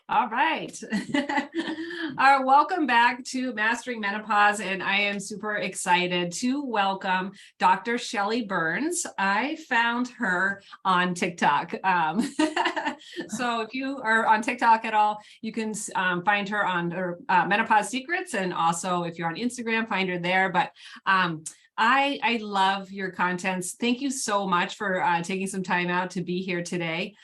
All right. Welcome back to Mastering Menopause, and I am super excited to welcome Dr. Shelly Burns. I found her on TikTok. So if you are on TikTok at all, you can find her on her Menopause Secrets, and also if you're on Instagram, find her there. But I love your contents. Thank you so much for taking some time out to be here today.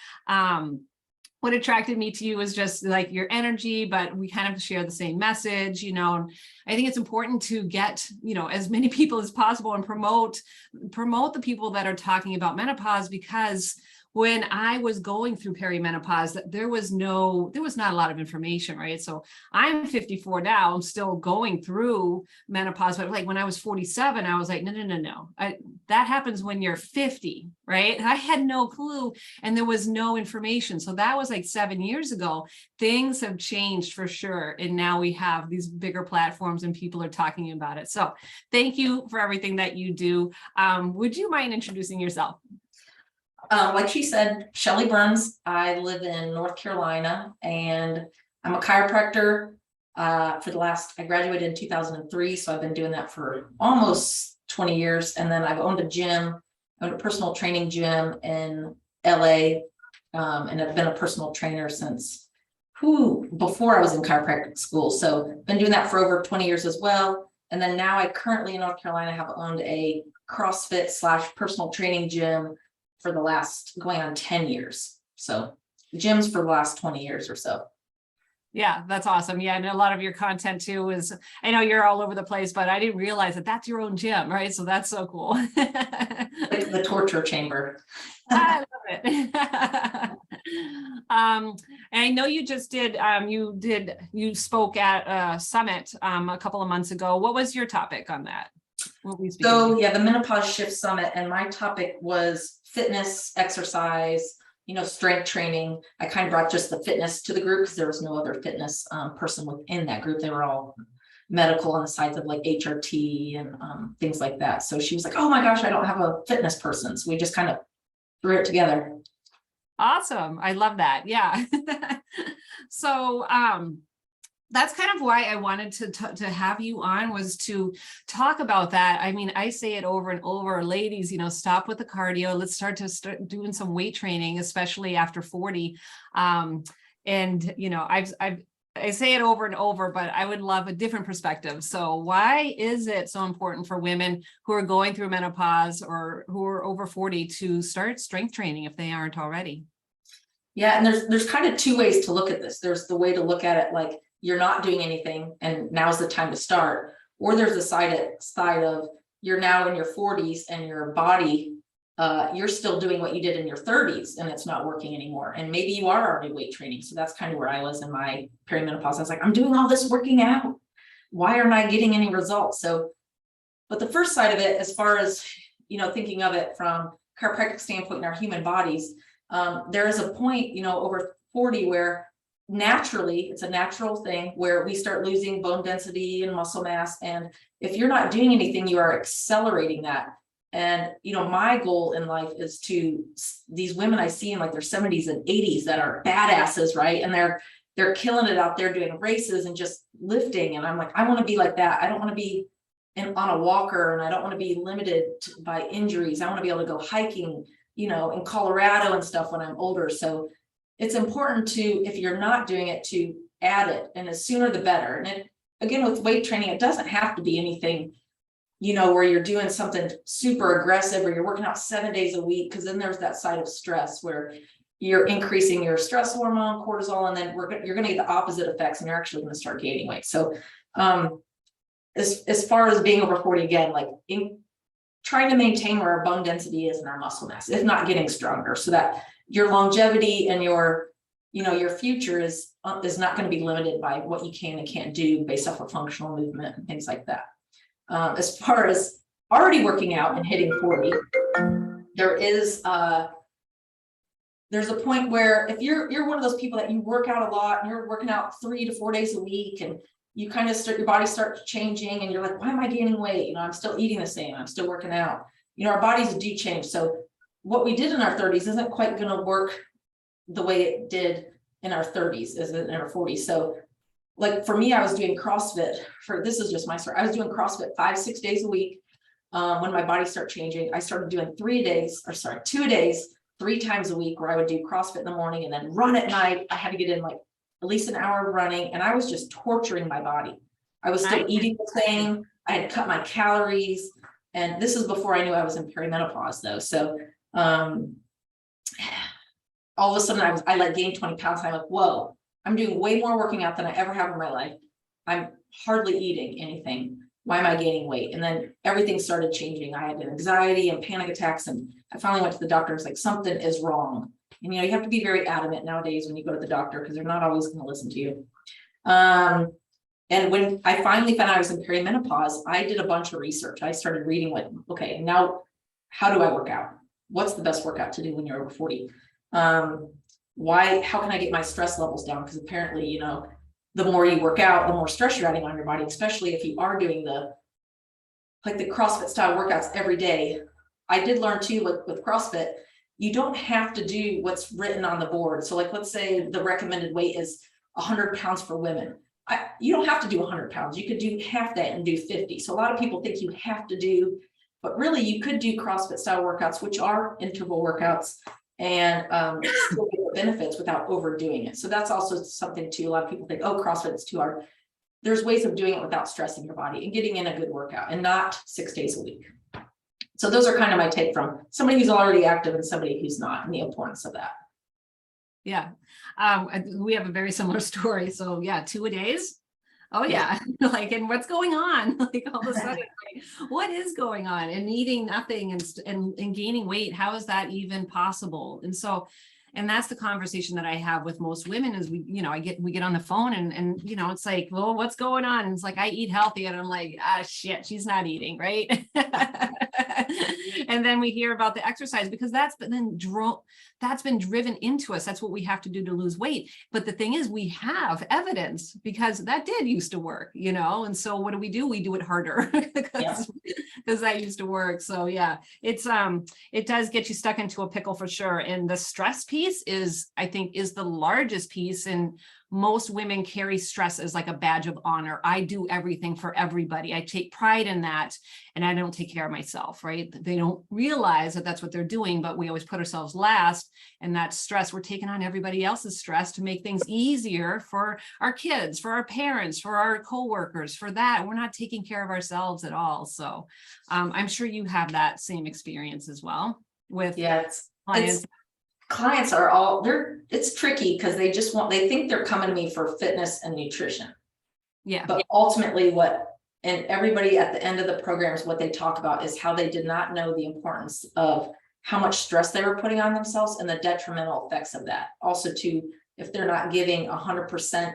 What attracted me to you was just like your energy, but we kind of share the same message, I think it's important to get, as many people as possible and promote the people that are talking about menopause, because when I was going through perimenopause, there was not a lot of information, right? So I'm 54 now, I'm still going through menopause, but like when I was 47, I was like, no. That happens when you're 50, right? I had no clue and there was no information. So that was like 7 years ago. Things have changed for sure. And now we have these bigger platforms and people are talking about it. So thank you for everything that you do. Would you mind introducing yourself? Like she said, Shelly Burns. I live in North Carolina and I'm a chiropractor. I graduated in 2003. So I've been doing that for almost 20 years. And then I've owned a personal training gym in LA. And I've been a personal trainer since before I was in chiropractic school. So been doing that for over 20 years as well. And then now I currently in North Carolina have owned a CrossFit / personal training gym for the last going on 10 years. So gyms for the last 20 years or so. Yeah, that's awesome. Yeah, and a lot of your content too is, I know you're all over the place, but I didn't realize that that's your own gym, right? So that's so cool. Like the torture chamber. I love it. And I know you just you spoke at a summit a couple of months ago. What was your topic on that? So yeah, the Menopause Shift Summit, and my topic was fitness, exercise, strength training. I kind of brought just the fitness to the group because there was no other fitness person within that group. They were all medical on the sides of like HRT and things like that. So she was like, oh my gosh, I don't have a fitness person. So we just kind of threw it together. Awesome. I love that. Yeah. So, that's kind of why I wanted to have you on, was to talk about that. I mean, I say it over and over, ladies, stop with the cardio. Let's start doing some weight training, especially after 40. I say it over and over, but I would love a different perspective. So why is it so important for women who are going through menopause or who are over 40 to start strength training if they aren't already? Yeah. And there's kind of two ways to look at this. There's the way to look at it like you're not doing anything and now's the time to start. Or there's the side of you're now in your 40s and your body, you're still doing what you did in your 30s and it's not working anymore. And maybe you are already weight training. So that's kind of where I was in my perimenopause. I was like, I'm doing all this working out. Why aren't I getting any results? So, but the first side of it, as far as, thinking of it from chiropractic standpoint in our human bodies, there is a point, over 40 where naturally, it's a natural thing where we start losing bone density and muscle mass. And if you're not doing anything, you are accelerating that. And, my goal in life is these women I see in like their 70s and 80s that are badasses, right? And they're killing it out there doing races and just lifting. And I'm like, I want to be like that. I don't want to be on a walker, and I don't want to be limited by injuries. I want to be able to go hiking, in Colorado and stuff when I'm older. So it's important to, if you're not doing it, to add it, and the sooner the better. And again, with weight training, it doesn't have to be anything, where you're doing something super aggressive or you're working out 7 days a week, because then there's that side of stress where you're increasing your stress hormone, cortisol, and then you're going to get the opposite effects and you're actually going to start gaining weight. So as far as being over 40, again, like trying to maintain where our bone density is and our muscle mass, if not getting stronger, so that your longevity and your future is not going to be limited by what you can and can't do based off of functional movement and things like that. As far as already working out and hitting 40, there's a point where if you're one of those people that you work out a lot and you're working out 3 to 4 days a week, and you kind of your body starts changing and you're like, why am I gaining weight? I'm still eating the same. I'm still working out. Our bodies do change. So what we did in our 30s isn't quite going to work the way it did in our 30s, is in our 40s. So like for me, I was doing CrossFit this is just my story. I was doing CrossFit 5-6 days a week. When my body started changing, I started doing 2 days, 3 times a week, where I would do CrossFit in the morning and then run at night. I had to get in like at least an hour of running, and I was just torturing my body. I was still eating the same. I had cut my calories, and this is before I knew I was in perimenopause though. So all of a sudden I like gained 20 pounds. And I'm like, whoa, I'm doing way more working out than I ever have in my life. I'm hardly eating anything. Why am I gaining weight? And then everything started changing. I had anxiety and panic attacks, and I finally went to the doctor. It's like, something is wrong. And you have to be very adamant nowadays when you go to the doctor, because they're not always going to listen to you. And when I finally found out I was in perimenopause, I did a bunch of research. I started reading like, okay, now how do I work out? What's the best workout to do when you're over 40? How can I get my stress levels down? Because apparently, the more you work out, the more stress you're adding on your body, especially if you are doing the CrossFit style workouts every day. I did learn too, like with CrossFit, you don't have to do what's written on the board. So like, let's say the recommended weight is 100 pounds for women. You don't have to do 100 pounds. You could do half that and do 50. So a lot of people think you have to do, but really you could do CrossFit style workouts, which are interval workouts, and still get the benefits without overdoing it. So that's also something too. A lot of people think, oh, CrossFit is too hard. There's ways of doing it without stressing your body and getting in a good workout, and not 6 days a week. So those are kind of my take from somebody who's already active and somebody who's not, and the importance of that. Yeah. We have a very similar story. So yeah, 2-a-days. Oh yeah. Like, and what's going on? Like all of a sudden, like, what is going on? And eating nothing and gaining weight. How is that even possible? And that's the conversation that I have with most women is we get on the phone and it's like, well, what's going on? And it's like, I eat healthy. And I'm like, shit, she's not eating, right? And then we hear about the exercise, because that's been driven into us. That's what we have to do to lose weight. But the thing is, we have evidence, because that did used to work, and so what do? We do it harder because that used to work. So yeah, it does get you stuck into a pickle for sure. And the stress piece I think is the largest piece. And most women carry stress as like a badge of honor. I do everything for everybody. I take pride in that, and I don't take care of myself, right? They don't realize that that's what they're doing, but we always put ourselves last, and that stress, we're taking on everybody else's stress to make things easier for our kids, for our parents, for our coworkers, for that. We're not taking care of ourselves at all. So I'm sure you have that same experience as well with clients. Clients are it's tricky because they think they're coming to me for fitness and nutrition. Yeah. But ultimately and everybody at the end of the programs, what they talk about is how they did not know the importance of how much stress they were putting on themselves and the detrimental effects of that. Also too, if they're not giving 100%,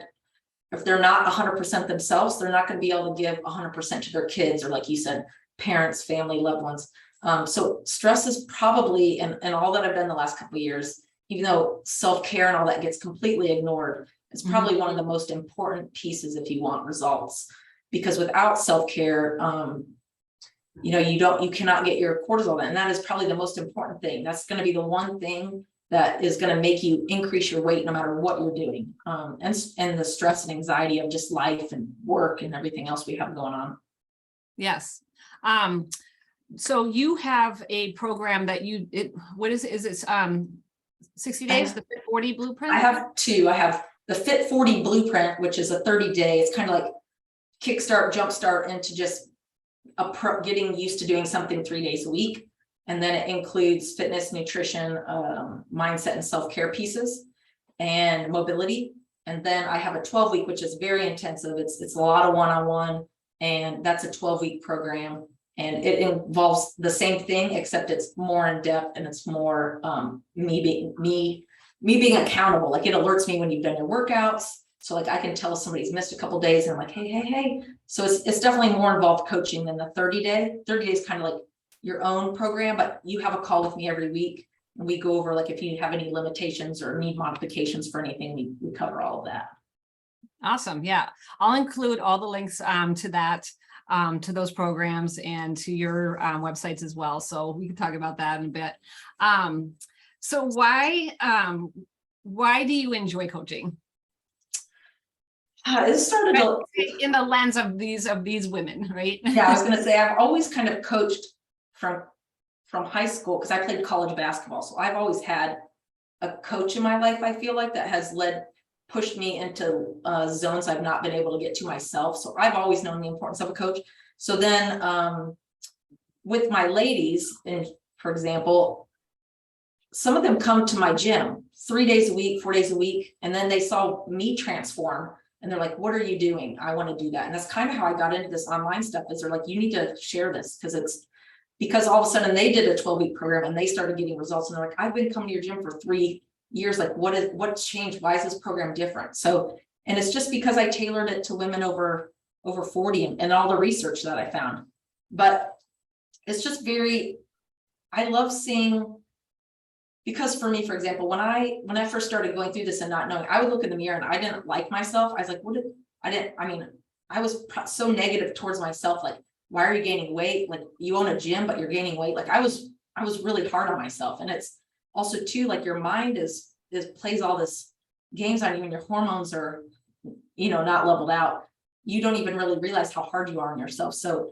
if they're not 100% themselves, they're not going to be able to give 100% to their kids, or like you said, parents, family, loved ones. So stress is probably, and all that I've done the last couple of years, even though self-care and all that gets completely ignored, it's probably one of the most important pieces if you want results, because without self-care, you cannot get your cortisol down. And that is probably the most important thing. That's going to be the one thing that is going to make you increase your weight no matter what you're doing. And the stress and anxiety of just life and work and everything else we have going on. Yes. So you have a program that what is it? Is it 60 days, the Fit 40 blueprint? I have two. I have the Fit 40 blueprint, which is a 30-day. It's kind of like kickstart, jumpstart into just getting used to doing something 3 days a week. And then it includes fitness, nutrition, mindset, and self-care pieces, and mobility. And then I have a 12-week, which is very intensive. It's a lot of one-on-one, and that's a 12-week program. And it involves the same thing, except it's more in depth, and it's more me being accountable. Like, it alerts me when you've done your workouts. So like I can tell somebody's missed a couple of days, and I'm like, hey. So it's definitely more involved coaching than the 30-day. 30 days kind of like your own program, but you have a call with me every week, and we go over like if you have any limitations or need modifications for anything, we cover all of that. Awesome. Yeah, I'll include all the links to that. To those programs and to your websites as well. So we can talk about that in a bit. So why why do you enjoy coaching? It started In the lens of these women, right? Yeah, I was going to say, I've always kind of coached from high school because I played college basketball. So I've always had a coach in my life, I feel like, that has pushed me into zones I've not been able to get to myself. So I've always known the importance of a coach. So then with my ladies, and for example, some of them come to my gym 3 days a week, 4 days a week, and then they saw me transform. And they're like, what are you doing? I want to do that. And that's kind of how I got into this online stuff, is they're like, you need to share this, because all of a sudden they did a 12-week program and they started getting results. And they're like, I've been coming to your gym for 3 years. Like, what's changed? Why is this program different? So, and it's just because I tailored it to women over 40 and all the research that I found. But it's just I love seeing, because for me, for example, when I first started going through this and not knowing, I would look in the mirror and I didn't like myself. I was like, I was so negative towards myself. Like, why are you gaining weight? Like, you own a gym, but you're gaining weight. Like, I was really hard on myself. And it's also too, like, your mind plays all this games on you, and your hormones are, not leveled out. You don't even really realize how hard you are on yourself. So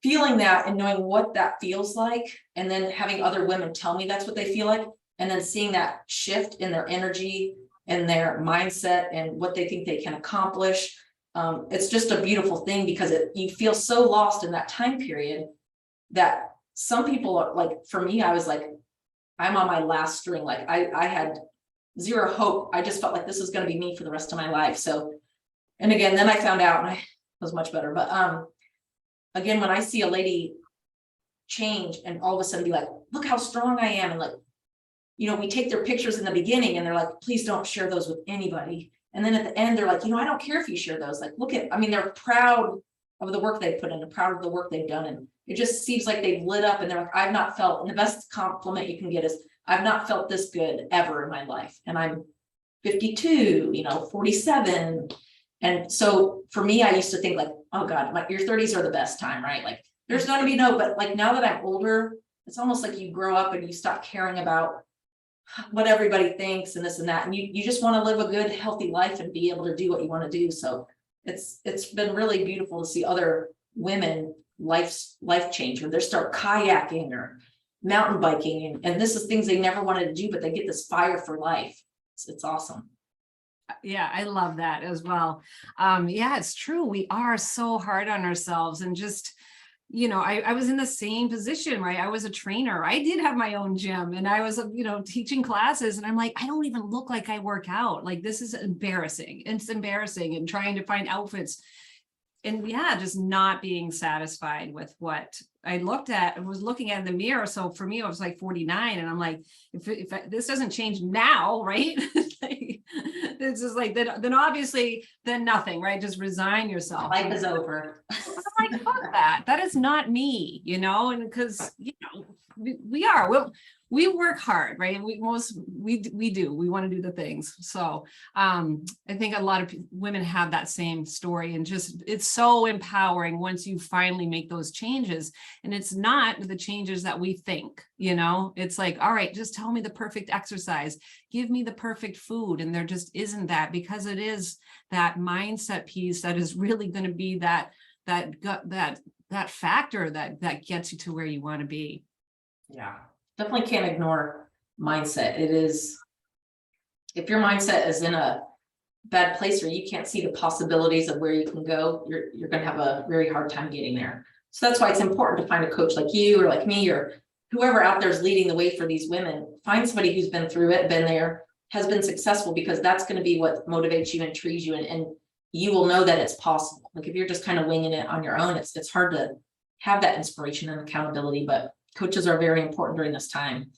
feeling that and knowing what that feels like, and then having other women tell me that's what they feel like, and then seeing that shift in their energy and their mindset and what they think they can accomplish. It's just a beautiful thing, because you feel so lost in that time period that some people are like, for me, I was like, I'm on my last string. Like, I had zero hope. I just felt like this is going to be me for the rest of my life. So, and again, then I found out and I was much better. But again, when I see a lady change and all of a sudden be like, look how strong I am. And like, we take their pictures in the beginning and they're like, please don't share those with anybody. And then at the end, they're like, I don't care if you share those. Like, they're proud of the work they've put in, and proud of the work they've done. And it just seems like they've lit up, and they're like, I've not felt, and the best compliment you can get is, I've not felt this good ever in my life. And I'm 52, 47. And so for me, I used to think like, oh God, your 30s are the best time, right? Like, there's going to be but like, now that I'm older, it's almost like you grow up and you stop caring about what everybody thinks and this and that. And you just want to live a good, healthy life and be able to do what you want to do. So it's been really beautiful to see other women life change, or they start kayaking or mountain biking. And this is things they never wanted to do, but they get this fire for life. It's awesome. Yeah, I love that as well. Yeah, it's true. We are so hard on ourselves, and just, I was in the same position, right? I was a trainer. I did have my own gym, and I was, teaching classes, and I'm like, I don't even look like I work out. Like, this is embarrassing. It's embarrassing, and trying to find outfits, and just not being satisfied with what I was looking at in the mirror. So for me, I was like 49, and I'm like, if this doesn't change now, right? It's just like, then obviously, then nothing, right? Just resign yourself. Life is over. I'm like, fuck that. That is not me, and because, we work hard, right? We do, we want to do the things. So I think a lot of women have that same story, and just, it's so empowering once you finally make those changes. And it's not the changes that we think, it's like, all right, just tell me the perfect exercise, give me the perfect food. And there just isn't that, because it is that mindset piece that is really going to be that factor that gets you to where you want to be. Yeah, definitely can't ignore mindset. It is, if your mindset is in a bad place, or you can't see the possibilities of where you can go, you're going to have a very hard time getting there. So that's why it's important to find a coach like you, or like me, or whoever out there is leading the way for these women. Find somebody who's been through it, been there, has been successful, because that's going to be what motivates you, intrigues you, and you will know that it's possible. Like, if you're just kind of winging it on your own, it's hard to have that inspiration and accountability. But coaches are very important during this time,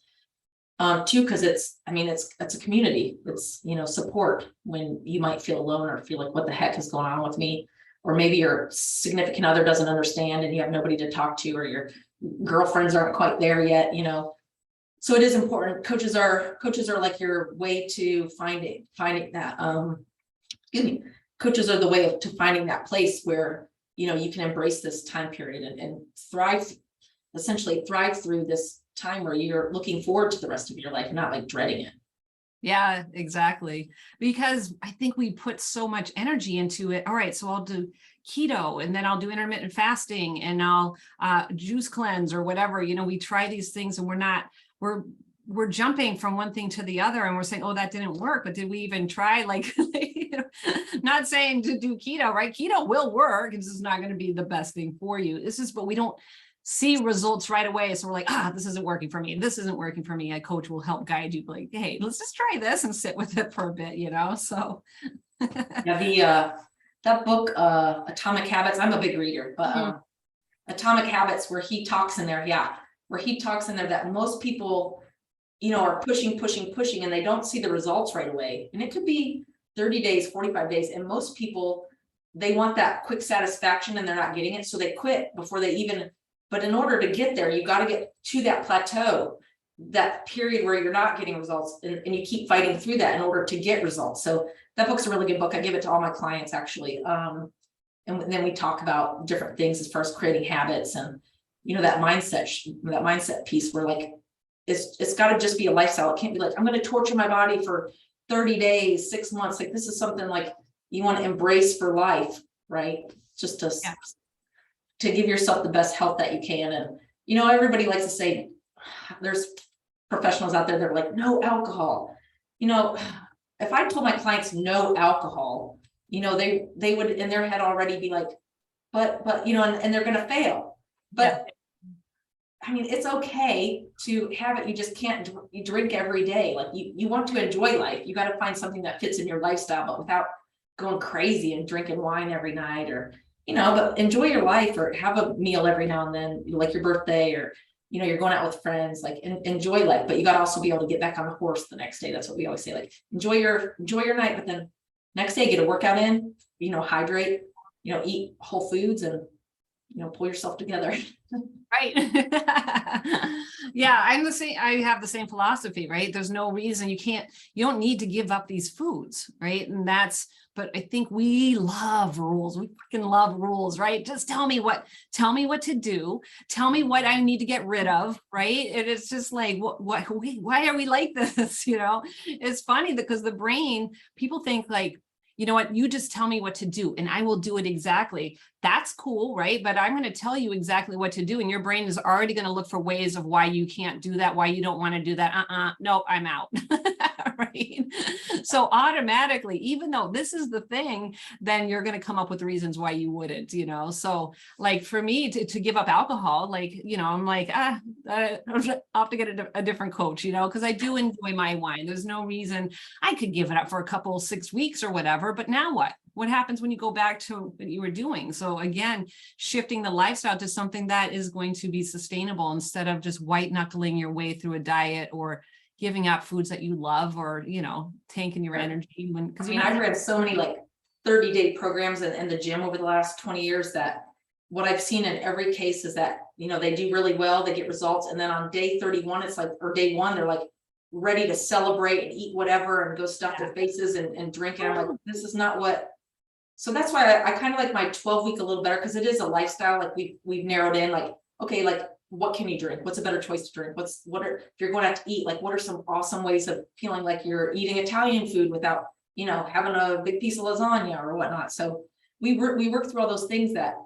too, because it's a community. It's, support when you might feel alone, or feel like, what the heck is going on with me? Or maybe your significant other doesn't understand and you have nobody to talk to, or your girlfriends aren't quite there yet, So it is important. Coaches are like your way to finding that, coaches are the way to finding that place where, you can embrace this time period and essentially thrive through this time where you're looking forward to the rest of your life, not like dreading it. Yeah, exactly. Because I think we put so much energy into it. All right, so I'll do keto and then I'll do intermittent fasting and I'll juice cleanse or whatever. We try these things and we're we're jumping from one thing to the other and we're saying, oh, that didn't work. But did we even try? Like, not saying to do keto, right? Keto will work. It's just not going to be the best thing for you. But we don't see results right away. So we're like, this isn't working for me. This isn't working for me. A coach will help guide you, like, hey, let's just try this and sit with it for a bit, So Yeah, that book, Atomic Habits, I'm a big reader, but Atomic Habits, where he talks in there, that most people, are pushing, and they don't see the results right away. And it could be 30 days, 45 days. And most people, they want that quick satisfaction and they're not getting it. So they quit before they even, but in order to get there, you got to get to that plateau, that period where you're not getting results, and you keep fighting through that in order to get results. So that book's a really good book. I give it to all my clients, actually. And then we talk about different things as far as creating habits and, that mindset piece where, like, it's got to just be a lifestyle. It can't be like, I'm going to torture my body for 30 days, 6 months. Like, this is something like you want to embrace for life, right? Just to give yourself the best health that you can. And, everybody likes to say, there's professionals out there that are like, no alcohol. If I told my clients no alcohol, they would in their head already be like, but and they're going to fail. But I mean, it's okay to have it. You just can't drink every day. Like, you want to enjoy life. You got to find something that fits in your lifestyle, but without going crazy and drinking wine every night, or, but enjoy your life, or have a meal every now and then, like your birthday, or, you're going out with friends, like, enjoy life, but you got to also be able to get back on the horse the next day. That's what we always say, like, enjoy your night, but then next day, get a workout in, hydrate, eat whole foods, and, pull yourself together. Right. Yeah, I'm the same. I have the same philosophy, right? There's no reason you don't need to give up these foods, right? But I think we love rules. We freaking love rules, right? Just tell me what to do. Tell me what I need to get rid of, right? And it's just like, why are we like this? It's funny because the brain, people think like, you know what, you just tell me what to do and I will do it exactly. That's cool, right? But I'm going to tell you exactly what to do. And your brain is already going to look for ways of why you can't do that, why you don't want to do that. No, I'm out. Right. So automatically, even though this is the thing, then you're going to come up with reasons why you wouldn't, So like for me to give up alcohol, like, I'm like, I'll have to get a different coach, because I do enjoy my wine. There's no reason I could give it up for a couple, 6 weeks or whatever. But now what? What happens when you go back to what you were doing? So again, shifting the lifestyle to something that is going to be sustainable instead of just white knuckling your way through a diet or giving up foods that you love, or, tanking your energy. I've read so many like 30-day programs in the gym over the last 20 years that what I've seen in every case is that, they do really well, they get results. And then on day 31, it's like, or day 1, they're like ready to celebrate and eat whatever and go stuff their faces and drink. And I'm like, this is not what. So that's why I kind of like my 12-week a little better, because it is a lifestyle. Like we've narrowed in, like, okay, like, what can you drink? What's a better choice to drink? If you're going out to eat, like, what are some awesome ways of feeling like you're eating Italian food without, having a big piece of lasagna or whatnot. So we work through all those things that,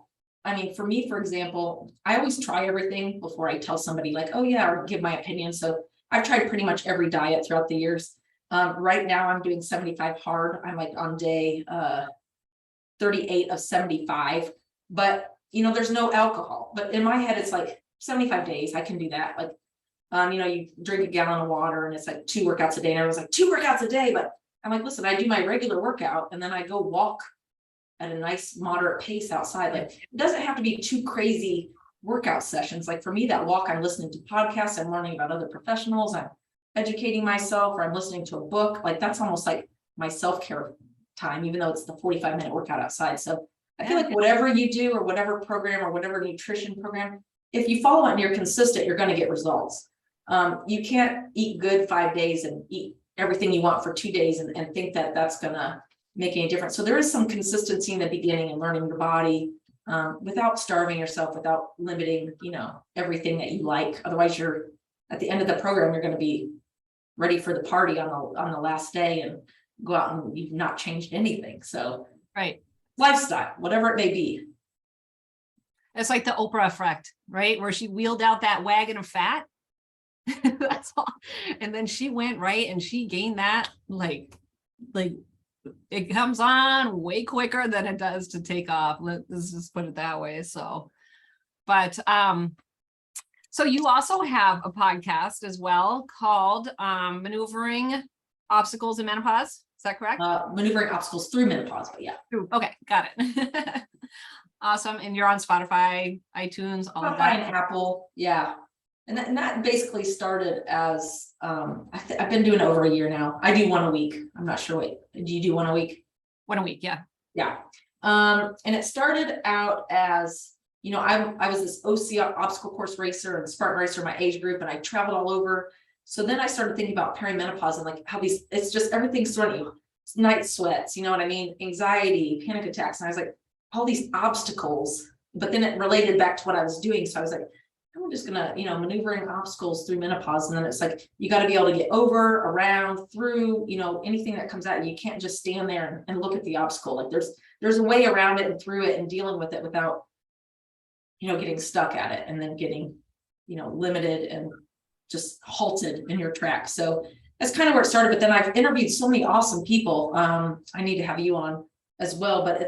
for me, for example, I always try everything before I tell somebody like, oh yeah, or give my opinion. So I've tried pretty much every diet throughout the years. Right now I'm doing 75 hard. I'm like on day 38 of 75, but there's no alcohol. But in my head, it's like 75 days, I can do that. Like, you drink a gallon of water and it's like 2 workouts a day. And everyone's like, 2 workouts a day. But I'm like, listen, I do my regular workout and then I go walk at a nice moderate pace outside. Like, it doesn't have to be 2 crazy workout sessions. Like for me, that walk, I'm listening to podcasts, I'm learning about other professionals, I'm educating myself, or I'm listening to a book. Like, that's almost like my self-care time, even though it's the 45-minute workout outside. So I feel like whatever you do, or whatever program, or whatever nutrition program, if you follow it and you're consistent, you're going to get results. You can't eat good 5 days and eat everything you want for 2 days and think that that's going to make any difference. So there is some consistency in the beginning and learning your body without starving yourself, without limiting, everything that you like. Otherwise, you're at the end of the program, you're going to be ready for the party on the last day and go out and you've not changed anything. So Right. lifestyle, whatever it may be. It's like the Oprah effect, right? Where she wheeled out that wagon of fat. That's all. And then she went right and she gained that like it comes on way quicker than it does to take off. Let's just put it that way. So, but so you also have a podcast as well called Maneuvering Obstacles in Menopause. Is that correct? Maneuvering obstacles through menopause, but yeah. Okay, got it. Awesome. And you're on Spotify, iTunes, all of Spotify that. and Apple, yeah. And that basically started as I've been doing it over a year now. I do one a week. I'm not sure what do you do one a week? One a week, yeah. Yeah. And it started out as, you know, I was this OC obstacle course racer and Spartan racer in my age group, and I traveled all over. So then I started thinking about perimenopause and like how it's just everything's throwing you. It's night sweats, you know what I mean? Anxiety, panic attacks. And I was like, all these obstacles, but then it related back to what I was doing. So I was like, I'm just gonna, you know, maneuvering obstacles through menopause. And then it's like, you got to be able to get over, around, through, you know, anything that comes at you. You can't just stand there and look at the obstacle. Like there's a way around it and through it and dealing with it without, you know, getting stuck at it and then getting, you know, limited and just halted in your track. So that's kind of where it started. But then I've interviewed so many awesome people. I need to have you on as well, but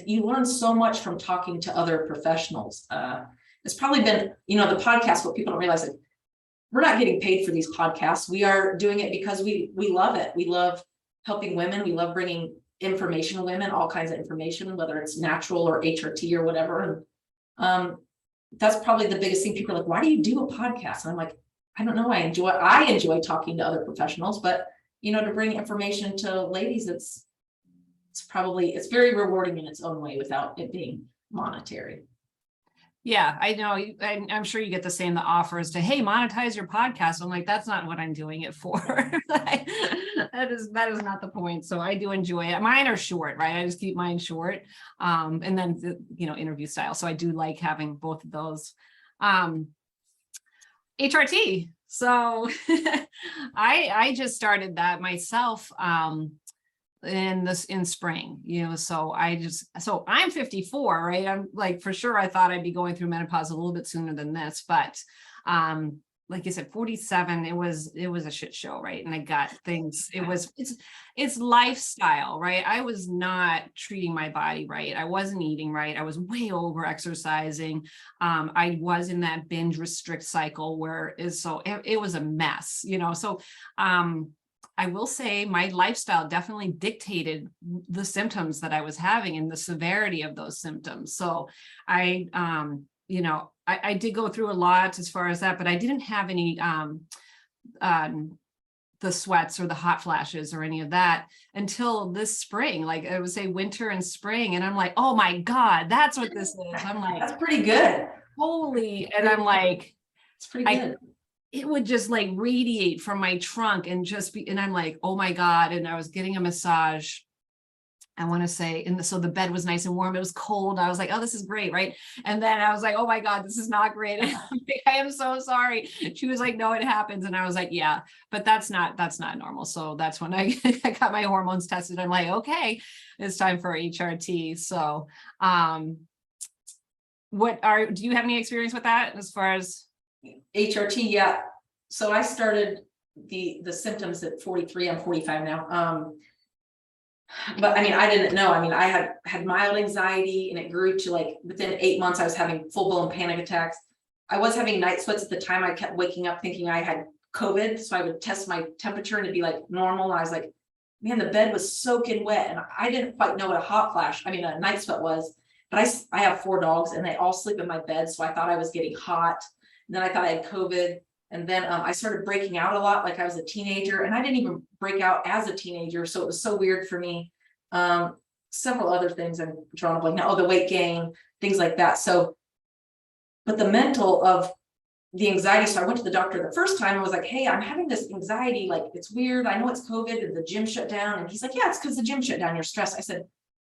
you learn so much from talking to other professionals. It's probably been, you know, the podcast, what people don't realize, that we're not getting paid for these podcasts. We are doing it because we love it. We love helping women. We love bringing information to women, all kinds of information, whether it's natural or HRT or whatever. And that's probably the biggest thing. People are like, why do you do a podcast? And I'm like, I don't know. I enjoy talking to other professionals, but you know, to bring information to ladies, it's very rewarding in its own way without it being monetary. Yeah, I know. I'm sure you get the same, the offers to, hey, monetize your podcast. I'm like, that's not what I'm doing it for. That is not the point. So I do enjoy it. Mine are short, right? I just keep mine short. And then, you know, interview style. So I do like having both of those. HRT. So I just started that myself. In spring, you know, so I'm 54, right? I'm like, for sure, I thought I'd be going through menopause a little bit sooner than this, but like you said, 47, it was a shit show, right? And I got things, it's lifestyle, right? I was not treating my body right. I wasn't eating right. I was way over exercising. I was in that binge restrict cycle where it was a mess, you know? So, I will say my lifestyle definitely dictated the symptoms that I was having and the severity of those symptoms. So I did go through a lot as far as that, but I didn't have any, the sweats or the hot flashes or any of that until this spring, like I would say winter and spring. And I'm like, oh my God, that's what this is. I'm like, that's pretty good. Holy. And I'm like, it's pretty good. It would just like radiate from my trunk and and I'm like, oh my God. And I was getting a massage, I want to say, so the bed was nice and warm. It was cold. I was like, oh, this is great. Right. And then I was like, oh my God, this is not great. And I'm like, I am so sorry. She was like, no, it happens. And I was like, yeah, but that's not normal. So that's when I got my hormones tested. I'm like, okay, it's time for HRT. So, do you have any experience with that as far as HRT? Yeah. So I started the symptoms at 43. I'm 45 now. But I mean, I didn't know. I mean, I had mild anxiety and it grew to like within 8 months, I was having full-blown panic attacks. I was having night sweats at the time. I kept waking up thinking I had COVID. So I would test my temperature and it'd be like normal. And I was like, man, the bed was soaking wet. And I didn't quite know what a night sweat was. But I have 4 dogs and they all sleep in my bed. So I thought I was getting hot. And then I thought I had COVID. And then I started breaking out a lot like I was a teenager, and I didn't even break out as a teenager. So it was so weird for me. Several other things I'm drawing a blank now. Oh, the weight gain, things like that. So, but the mental of the anxiety. So I went to the doctor the first time and was like, hey, I'm having this anxiety. Like, it's weird. I know it's COVID and the gym shut down. And he's like, yeah, it's because the gym shut down. You're stressed. I said,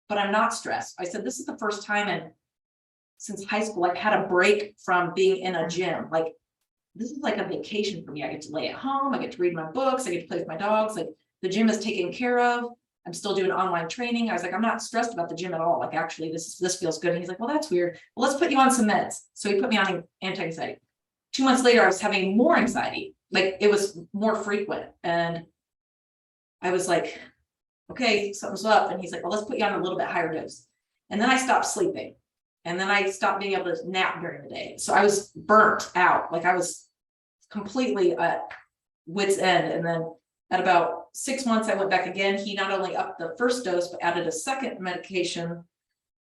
but I'm not stressed. I said, this is the first time since high school I've had a break from being in a gym. Like, this is like a vacation for me. I get to lay at home, I get to read my books, I get to play with my dogs, like the gym is taken care of. I'm still doing online training. I was like, I'm not stressed about the gym at all. Like, actually, this feels good. And he's like, well, that's weird. Well, let's put you on some meds. So he put me on anti-anxiety. 2 months later, I was having more anxiety. Like, it was more frequent. And I was like, okay, something's up. And he's like, well, let's put you on a little bit higher dose. And then I stopped sleeping. And then I stopped being able to nap during the day. So I was burnt out. Like, I was completely at wit's end. And then at about 6 months, I went back again. He not only upped the first dose, but added a second medication.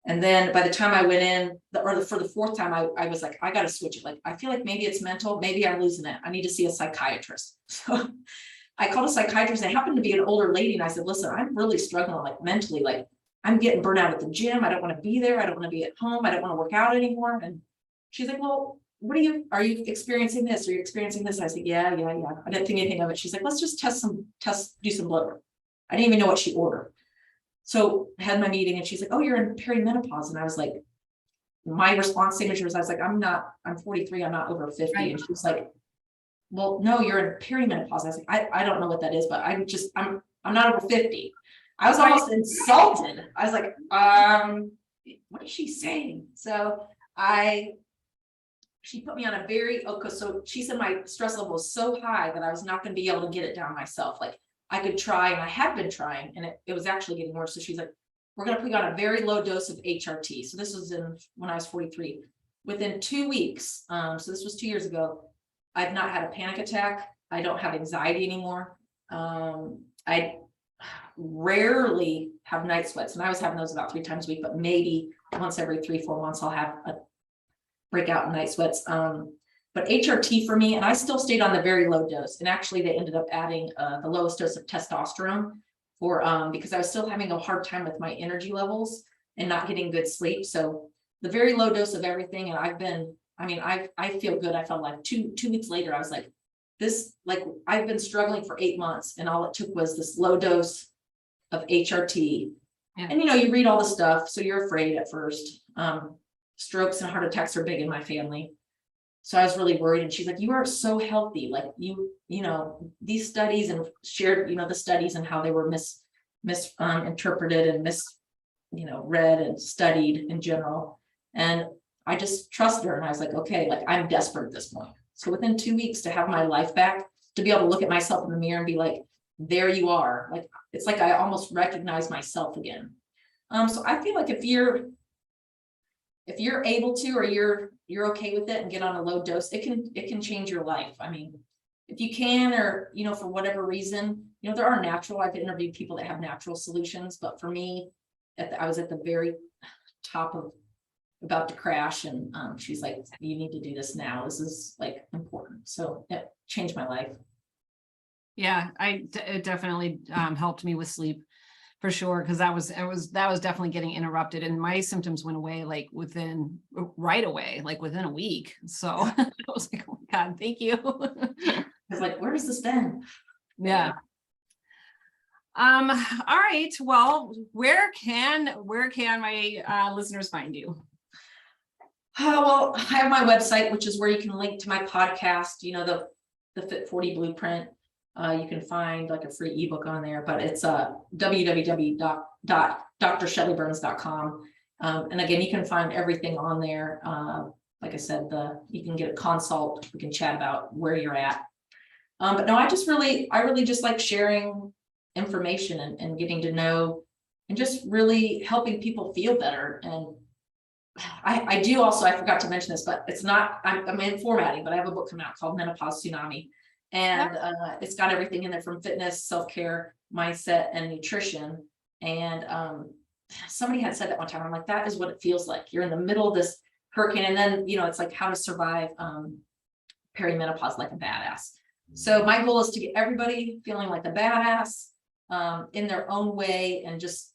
And then by the time I went in, for the fourth time, I was like, I got to switch it. Like, I feel like maybe it's mental. Maybe I'm losing it. I need to see a psychiatrist. So I called a psychiatrist. And it happened to be an older lady. And I said, listen, I'm really struggling, like, mentally. Like, I'm getting burnt out at the gym. I don't want to be there. I don't want to be at home. I don't want to work out anymore. And she's like, well, are you experiencing this? Are you experiencing this? I said, yeah. I didn't think anything of it. She's like, let's just do some blood work. I didn't even know what she ordered. So I had my meeting and she's like, oh, you're in perimenopause. And I was like, my response signature was, I was like, I'm 43. I'm not over 50. Right. And she was like, well, no, you're in perimenopause. I was like, I don't know what that is, but I'm not over 50. I was almost insulted. I was like, what is she saying? So she put me on a so she said my stress level was so high that I was not going to be able to get it down myself. Like, I could try, and I had been trying, and it was actually getting worse. So she's like, we're going to put you on a very low dose of HRT. So this was when I was 43. Within 2 weeks, so this was 2 years ago, I've not had a panic attack. I don't have anxiety anymore. I rarely have night sweats, and I was having those about 3 times a week, but maybe once every 3-4 months I'll have a breakout in night sweats. But HRT for me, and I still stayed on the very low dose, and actually they ended up adding the lowest dose of testosterone because I was still having a hard time with my energy levels and not getting good sleep. So the very low dose of everything, and I feel good. I felt like two weeks later, I was like, I've been struggling for 8 months, and all it took was this low dose of HRT. Yeah. And you read all the stuff, so you're afraid at first. Strokes and heart attacks are big in my family. So I was really worried. And she's like, you are so healthy. Like, these studies, and shared, the studies and how they were misinterpreted and read and studied in general. And I just trusted her. And I was like, okay, like, I'm desperate at this point. So within 2 weeks, to have my life back, to be able to look at myself in the mirror and be like, there you are. Like, it's like I almost recognize myself again. So I feel like if you're able to, or you're okay with it and get on a low dose, it can change your life. I mean, if you can, or for whatever reason, there are natural. I've interviewed people that have natural solutions, but for me, I was at the very top of about to crash, and she's like, you need to do this now. This is like important. So it changed my life. Yeah, it definitely helped me with sleep. For sure, because that was definitely getting interrupted, and my symptoms went away right away, like within a week. So I was like, oh my God, thank you. I was like, where does this been? Yeah. All right. Well, where can my listeners find you? Well, I have my website, which is where you can link to my podcast. The Fit 40 Blueprint. You can find like a free ebook on there, but it's www.drshellyburns.com. And again, you can find everything on there. Like I said, you can get a consult. We can chat about where you're at. But no, I really just like sharing information and getting to know, and just really helping people feel better. And I do also, I forgot to mention this, but it's not, I'm in formatting, but I have a book coming out called Menopause Tsunami. And it's got everything in there from fitness, self-care, mindset, and nutrition. And somebody had said that one time. I'm like, that is what it feels like. You're in the middle of this hurricane, and then it's like how to survive perimenopause like a badass. So my goal is to get everybody feeling like a badass in their own way, and just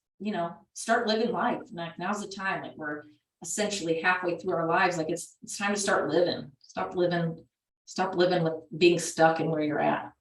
start living life. Like, now's the time. Like, we're essentially halfway through our lives. Like, it's time to start living. Stop living with being stuck in where you're at.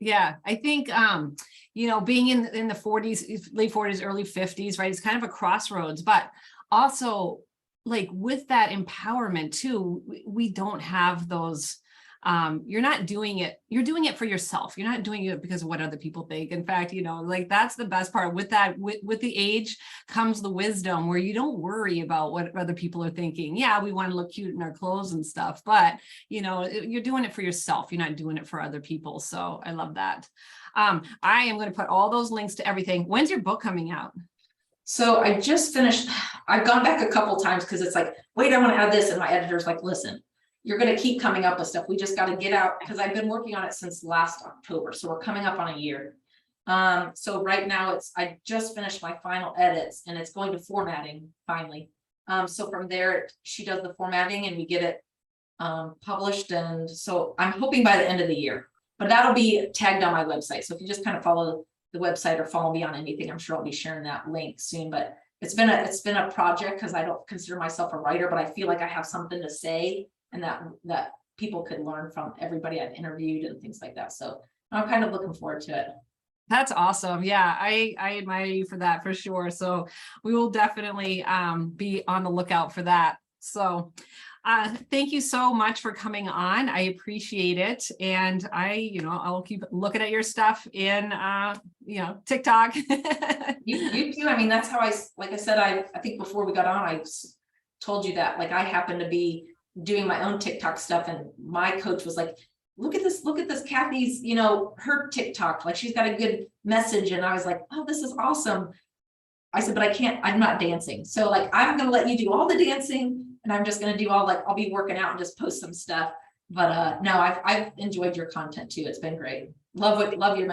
Yeah, I think, being in the 40s, late 40s, early 50s, right? It's kind of a crossroads, but also like with that empowerment too, we don't have those you're not doing it, you're doing it for yourself. You're not doing it because of what other people think. In fact, like that's the best part with that, with the age comes the wisdom where you don't worry about what other people are thinking. Yeah, we want to look cute in our clothes and stuff, but you're doing it for yourself. You're not doing it for other people. So I love that. I am going to put all those links to everything. When's your book coming out? So I just finished, I've gone back a couple times because it's like, wait, I want to add this. And my editor's like, listen, you're going to keep coming up with stuff. We just got to get out, because I've been working on it since last October. So we're coming up on a year. So right now I just finished my final edits, and it's going to formatting finally. So from there, she does the formatting and we get it published. And so I'm hoping by the end of the year, but that'll be tagged on my website. So if you just kind of follow the website or follow me on anything, I'm sure I'll be sharing that link soon. But it's been a project, because I don't consider myself a writer, but I feel like I have something to say, and that people could learn from everybody I've interviewed and things like that. So I'm kind of looking forward to it. That's awesome. Yeah, I admire you for that, for sure. So we will definitely be on the lookout for that. So thank you so much for coming on. I appreciate it. And I'll keep looking at your stuff in TikTok. You too. I mean, that's how like I said, I think before we got on, I told you that, like, I happen to be doing my own TikTok stuff, and my coach was like, look at this, Kathy's, her TikTok, like she's got a good message. And I was like, oh, this is awesome. I said, but I'm not dancing. So like, I'm going to let you do all the dancing, and I'm just going to do I'll be working out and just post some stuff. But no, I've enjoyed your content too. It's been great. Love your